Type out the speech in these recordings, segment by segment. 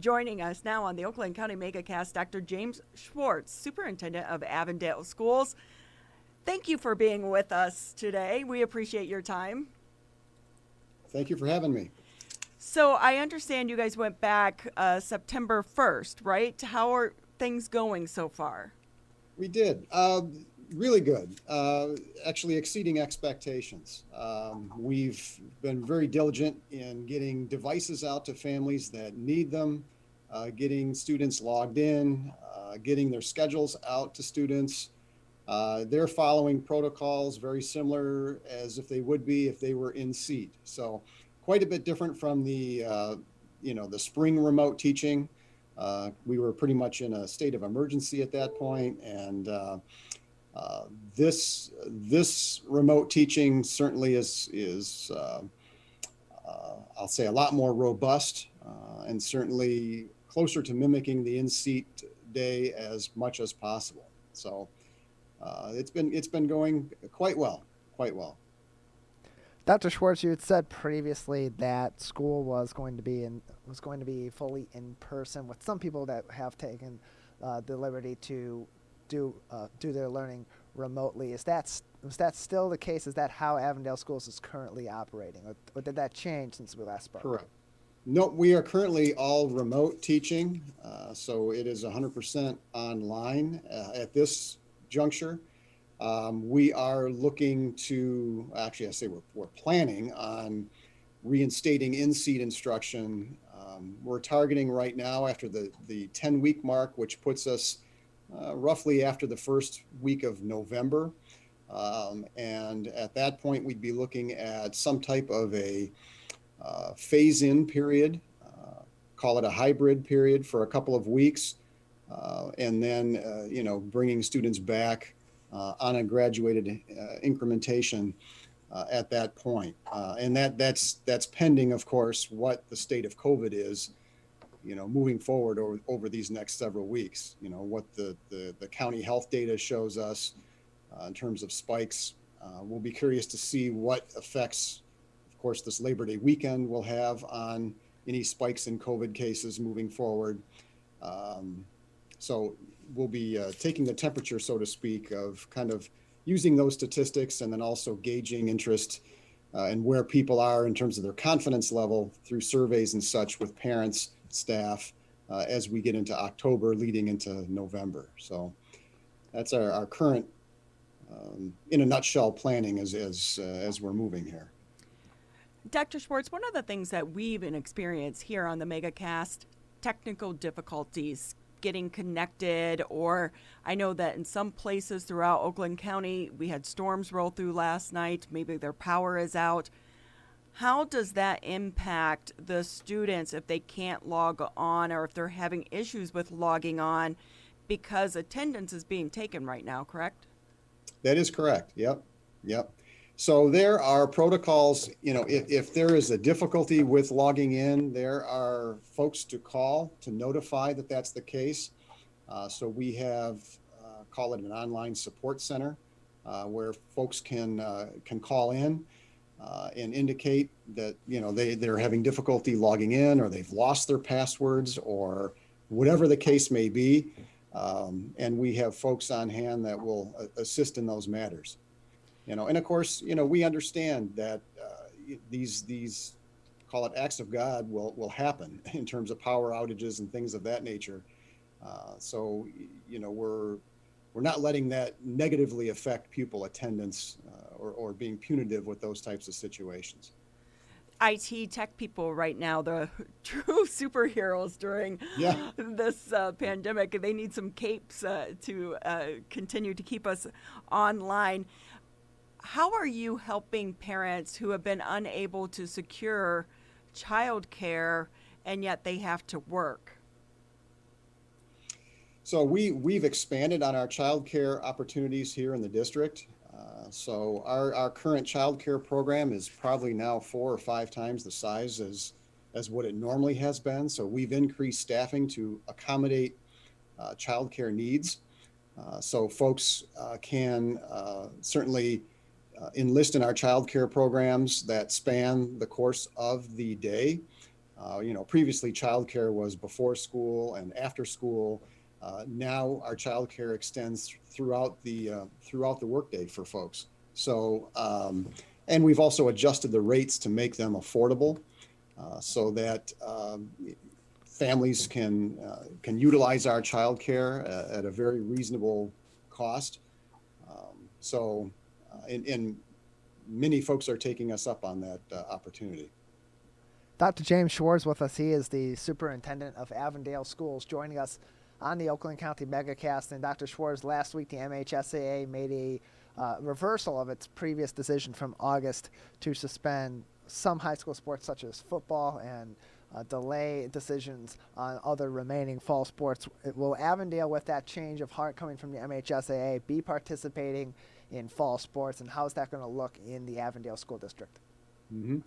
Joining us now on the Oakland County MegaCast, Dr. James Schwarz, Superintendent of Avondale Schools. Thank you for being with us today. We appreciate your time. Thank you for having me. So I understand you guys went back September 1st, right? How are things going so far? We did. Really good. Actually exceeding expectations. We've been very diligent in getting devices out to families that need them, getting students logged in, getting their schedules out to students. They're following protocols very similar as if they would be if they were in seat. So quite a bit different from the spring remote teaching. We were pretty much in a state of emergency at that point, and this remote teaching certainly is I'll say a lot more robust and certainly closer to mimicking the in-seat day as much as possible. So it's been going quite well. Dr. Schwarz, you had said previously that school was going to be fully in person, with some people that have taken the liberty to do their learning remotely. Was that still the case? Is that how Avondale Schools is currently operating, or did that change since we last spoke? Correct. No, we are currently all remote teaching, so it is 100% online at this juncture. We are looking to, actually I say we're planning on reinstating in-seat instruction. We're targeting right now after the 10-week mark, which puts us roughly after the first week of November. And at that point, we'd be looking at some type of a phase-in period, call it a hybrid period for a couple of weeks, and then, bringing students back on a graduated incrementation at that point. And that's pending, of course, what the state of COVID is, moving forward over these next several weeks. What the county health data shows us in terms of spikes. We'll be curious to see what effects, of course, this Labor Day weekend will have on any spikes in COVID cases moving forward. So we'll be taking the temperature, so to speak, of kind of using those statistics and then also gauging interest and where people are in terms of their confidence level through surveys and such with parents, staff, as we get into October leading into November. So that's our current, in a nutshell, planning as we're moving here. Dr. Schwarz, one of the things that we've experienced here on the MegaCast, technical difficulties getting connected, or I know that in some places throughout Oakland County, we had storms roll through last night, maybe their power is out. How does that impact the students if they can't log on, or if they're having issues with logging on, because attendance is being taken right now, correct? That is correct. Yep. So there are protocols, if there is a difficulty with logging in, there are folks to call to notify that that's the case. So we have, call it an online support center, where folks can call in and indicate that, they're having difficulty logging in, or they've lost their passwords, or whatever the case may be. And we have folks on hand that will assist in those matters. And of course, we understand that these call it acts of God will happen in terms of power outages and things of that nature. So we're not letting that negatively affect pupil attendance or being punitive with those types of situations. IT tech people right now, the true superheroes during this pandemic, and they need some capes to continue to keep us online. How are you helping parents who have been unable to secure childcare and yet they have to work? So we've expanded on our childcare opportunities here in the district. So our current childcare program is probably now 4 or 5 times the size as what it normally has been. So we've increased staffing to accommodate childcare needs. So folks can certainly enlist in our childcare programs that span the course of the day. Previously childcare was before school and after school. Now our childcare extends throughout the workday for folks. So, and we've also adjusted the rates to make them affordable, so that families can utilize our childcare at a very reasonable cost. And many folks are taking us up on that opportunity. Dr. James Schwarz with us. He is the superintendent of Avondale Schools, joining us on the Oakland County MegaCast. And Dr. Schwarz, last week the MHSAA made a reversal of its previous decision from August to suspend some high school sports such as football and delay decisions on other remaining fall sports. Will Avondale, with that change of heart coming from the MHSAA, be participating in fall sports, and how is that going to look in the Avondale School District? Mm-hmm.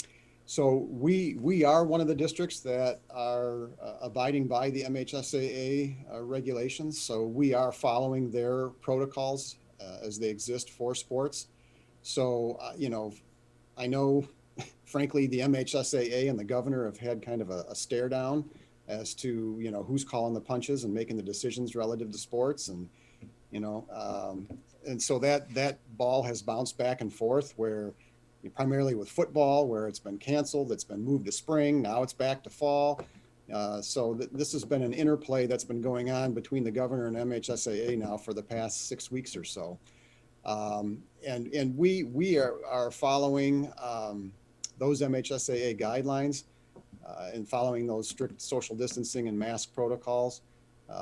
So we are one of the districts that are abiding by the MHSAA regulations. So we are following their protocols as they exist for sports. So, I know, frankly, the MHSAA and the governor have had kind of a stare down as to, who's calling the punches and making the decisions relative to sports. And, and so that ball has bounced back and forth, where primarily with football, where it's been canceled, it's been moved to spring, now it's back to fall. This has been an interplay that's been going on between the governor and MHSAA now for the past 6 weeks or so. And we are following those MHSAA guidelines and following those strict social distancing and mask protocols,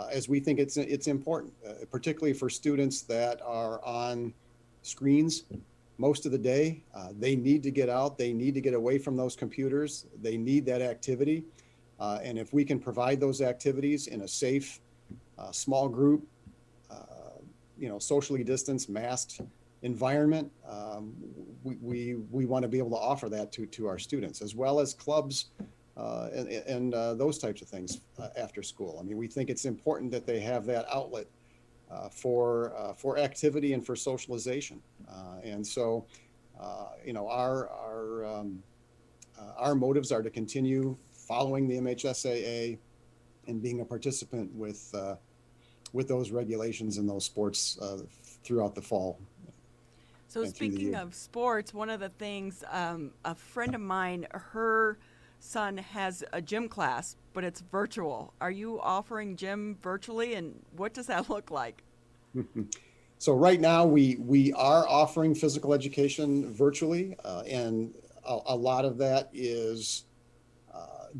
as we think it's important, particularly for students that are on screens most of the day. They need to get out. They need to get away from those computers. They need that activity. And if we can provide those activities in a safe, small group, socially distanced, masked environment, we want to be able to offer that to our students, as well as clubs and those types of things after school. I mean, we think it's important that they have that outlet for activity and for socialization. And so, our motives are to continue following the MHSAA and being a participant with those regulations and those sports throughout the fall. So speaking of sports, one of the things, a friend of mine, her son has a gym class, but it's virtual. Are you offering gym virtually, and what does that look like? So right now we are offering physical education virtually, and a lot of that is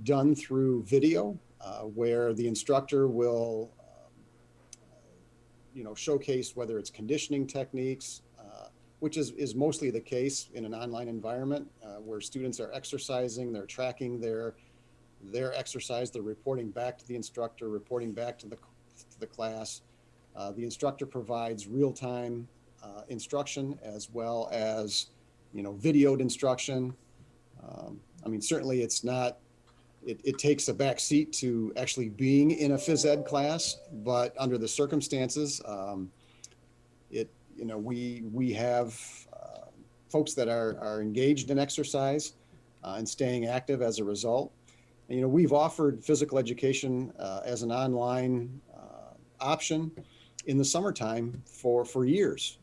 done through video, where the instructor will showcase whether it's conditioning techniques, which is mostly the case in an online environment, where students are exercising, they're tracking their exercise, they're reporting back to the instructor, reporting back to the class. The instructor provides real-time instruction, as well as videoed instruction. Certainly it's not, it takes a back seat to actually being in a phys ed class, but under the circumstances, we have folks that are engaged in exercise and staying active as a result. And, we've offered physical education as an online option in the summertime for years,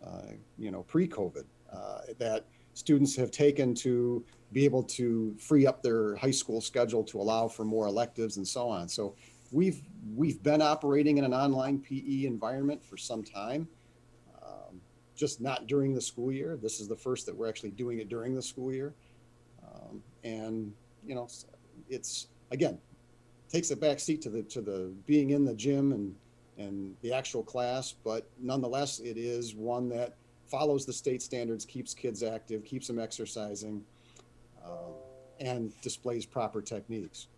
pre-COVID, that students have taken to be able to free up their high school schedule to allow for more electives and so on. So we've been operating in an online PE environment for some time, just not during the school year. This is the first that we're actually doing it during the school year. It's, again, takes a back seat to the being in the gym and the actual class, but nonetheless, it is one that follows the state standards, keeps kids active, keeps them exercising, and displays proper techniques.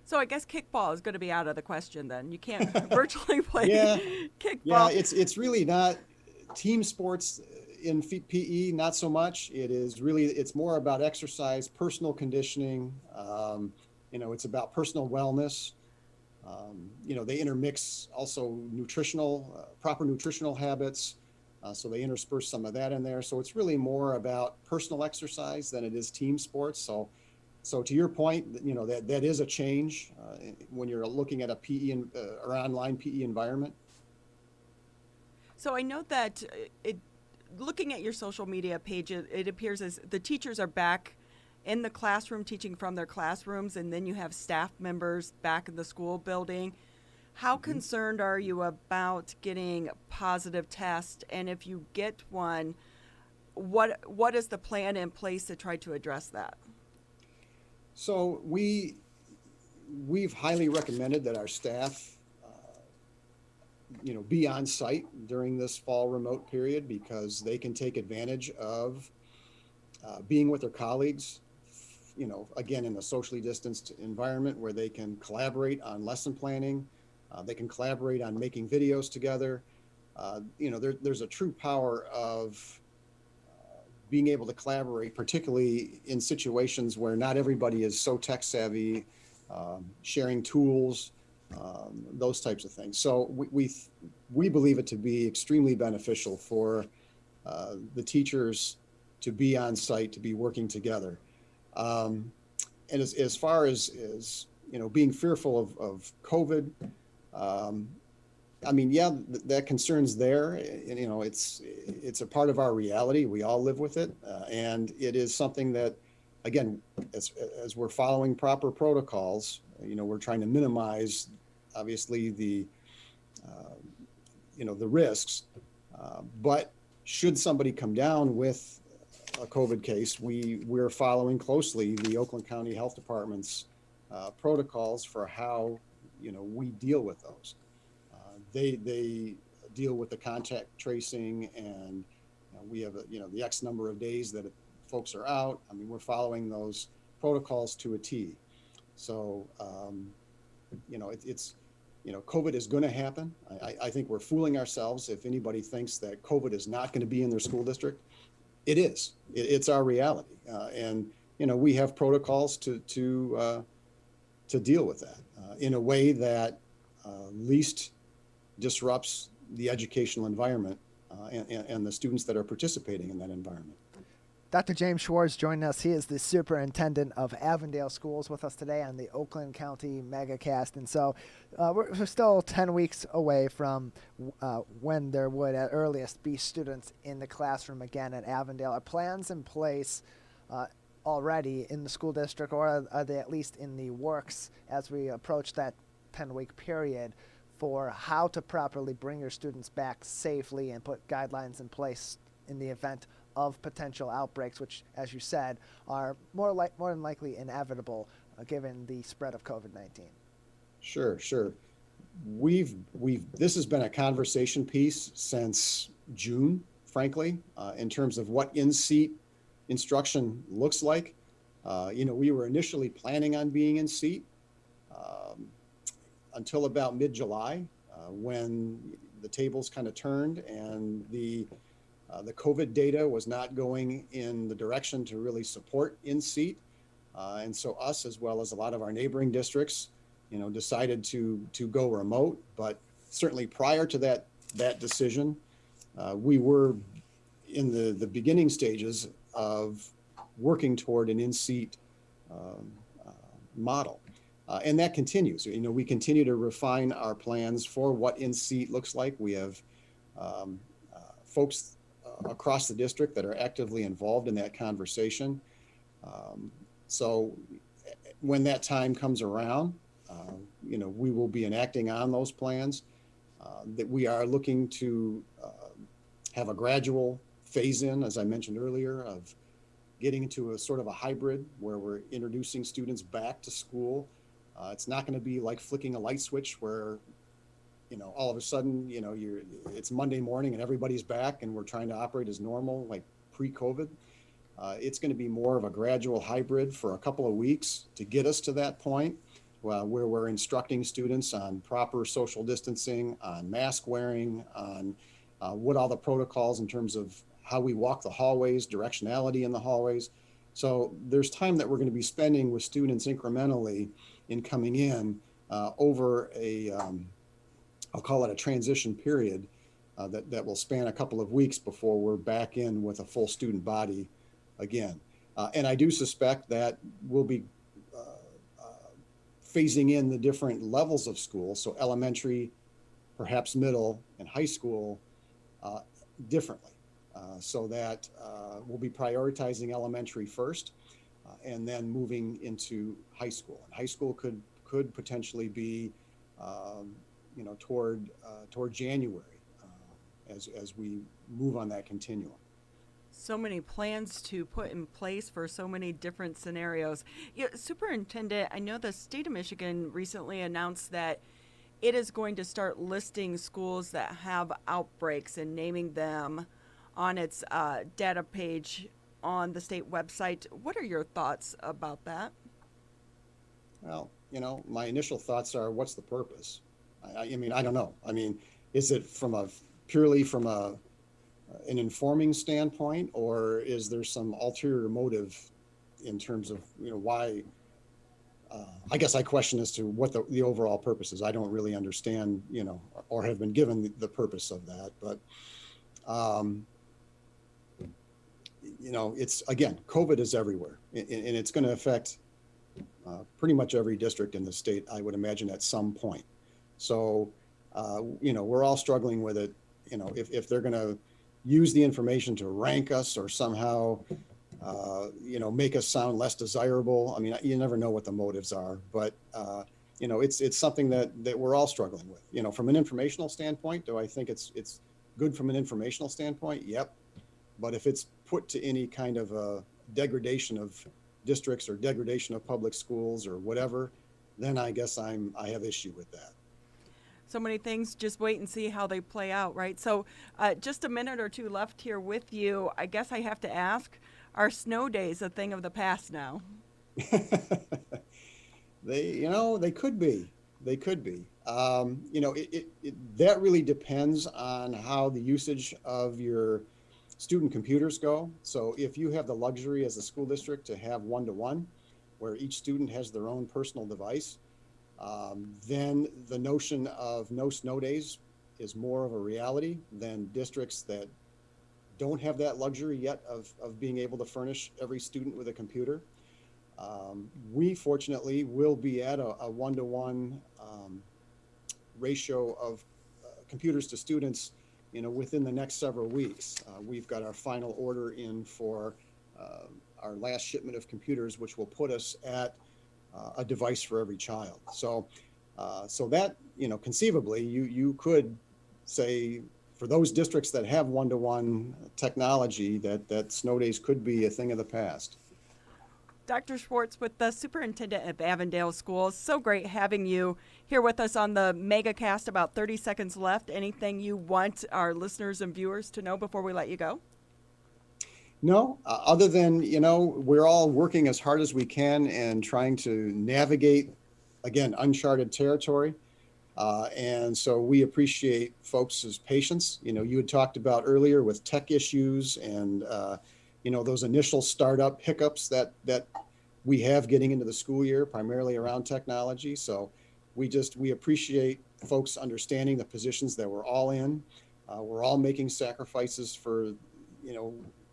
So I guess kickball is going to be out of the question then. You can't virtually play kickball. Yeah, it's really not team sports in PE, not so much. It's more about exercise, personal conditioning. It's about personal wellness. They intermix also proper nutritional habits. So they intersperse some of that in there. So it's really more about personal exercise than it is team sports. So, So to your point, that is a change when you're looking at a or online PE environment. So I know that looking at your social media page, it appears as the teachers are back in the classroom teaching from their classrooms, and then you have staff members back in the school building. How concerned are you about getting a positive test? And if you get one, what is the plan in place to try to address that? So we've highly recommended that our staff, be on site during this fall remote period, because they can take advantage of being with their colleagues, again, in a socially distanced environment where they can collaborate on lesson planning. They can collaborate on making videos together. There's a true power of being able to collaborate, particularly in situations where not everybody is so tech savvy, sharing tools, those types of things. So we believe it to be extremely beneficial for the teachers to be on site, to be working together. And as far as being fearful of COVID, that concern's there. It's a part of our reality. We all live with it, and it is something that, again, as we're following proper protocols, we're trying to minimize, obviously, the risks. But should somebody come down with a COVID case, we're following closely the Oakland County Health Department's protocols for how we deal with those. They deal with the contact tracing, and we have the X number of days that folks are out. We're following those protocols to a T. So COVID is going to happen. I think we're fooling ourselves if anybody thinks that COVID is not going to be in their school district. It is. It's our reality, and we have protocols to deal with that in a way that least disrupts the educational environment and the students that are participating in that environment. Dr. James Schwarz joining us. He is the superintendent of Avondale Schools with us today on the Oakland County MegaCast. And so we're still 10 weeks away from when there would at earliest be students in the classroom again at Avondale. Are plans in place already in the school district, or are they at least in the works as we approach that 10-week period for how to properly bring your students back safely and put guidelines in place in the event of potential outbreaks, which, as you said, are more than likely inevitable given the spread of COVID-19? Sure. This has been a conversation piece since June, frankly, in terms of what in-seat instruction looks like. We were initially planning on being in seat until about mid-July, when the tables kind of turned and the COVID data was not going in the direction to really support in-seat. And so us, as well as a lot of our neighboring districts, decided to go remote. But certainly prior to that decision, we were in the beginning stages of working toward an in-seat model. And that continues. We continue to refine our plans for what in-seat looks like. We have folks across the district that are actively involved in that conversation. So when that time comes around, we will be enacting on those plans. That we are looking to have a gradual phase in, as I mentioned earlier, of getting into a sort of a hybrid where we're introducing students back to school. It's not going to be like flicking a light switch where all of a sudden, it's Monday morning and everybody's back and we're trying to operate as normal, like pre-COVID. It's going to be more of a gradual hybrid for a couple of weeks to get us to that point where we're instructing students on proper social distancing, on mask wearing, on what all the protocols in terms of how we walk the hallways, directionality in the hallways. So there's time that we're going to be spending with students incrementally in coming in over I'll call it a transition period that will span a couple of weeks before we're back in with a full student body again. And I do suspect that we'll be phasing in the different levels of school, so elementary, perhaps middle, and high school differently, so that we'll be prioritizing elementary first, and then moving into high school. And high school could potentially be, toward January, as we move on that continuum. So many plans to put in place for so many different scenarios. Superintendent, I know the state of Michigan recently announced that it is going to start listing schools that have outbreaks and naming them on its data page on the state website. What are your thoughts about that? Well, my initial thoughts are, what's the purpose? I mean, I don't know. I mean, is it purely from an informing standpoint, or is there some ulterior motive in terms of why? I guess I question as to what the overall purpose is. I don't really understand, or have been given the purpose of that. But it's, again, COVID is everywhere, and it's going to affect pretty much every district in the state, I would imagine, at some point. So we're all struggling with it. If they're going to use the information to rank us or somehow, make us sound less desirable. I mean, you never know what the motives are, but, it's something that we're all struggling with. From an informational standpoint, do I think it's good from an informational standpoint? Yep. But if it's put to any kind of a degradation of districts or degradation of public schools or whatever, then I guess I have issue with that. So many things, just wait and see how they play out, right? So just a minute or two left here with you. I guess I have to ask, are snow days a thing of the past now? They could be. They could be. That really depends on how the usage of your student computers go. So if you have the luxury as a school district to have one-to-one, where each student has their own personal device, then the notion of no snow days is more of a reality than districts that don't have that luxury yet of being able to furnish every student with a computer. We fortunately will be at a one-to-one ratio of computers to students, within the next several weeks. We've got our final order in for our last shipment of computers, which will put us at a device for every child. So that, conceivably, you could say, for those districts that have one-to-one technology, that snow days could be a thing of the past. Dr. Schwarz, with the superintendent of Avondale Schools, so great having you here with us on the MegaCast. About 30 seconds left. Anything you want our listeners and viewers to know before we let you go? No, other than, we're all working as hard as we can and trying to navigate, again, uncharted territory. And so we appreciate folks' patience. You had talked about earlier with tech issues and, those initial startup hiccups that we have getting into the school year, primarily around technology. So we appreciate folks understanding the positions that we're all in. We're all making sacrifices for,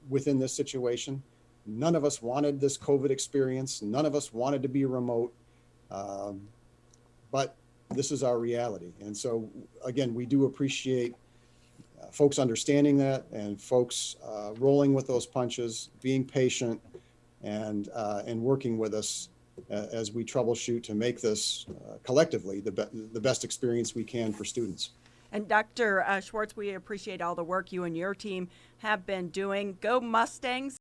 within this situation. None of us wanted this COVID experience. None of us wanted to be remote. But this is our reality. And so, again, we do appreciate folks understanding that and folks rolling with those punches, being patient, and working with us as we troubleshoot to make this collectively the best experience we can for students. And Dr. Schwarz, we appreciate all the work you and your team have been doing. Go Mustangs!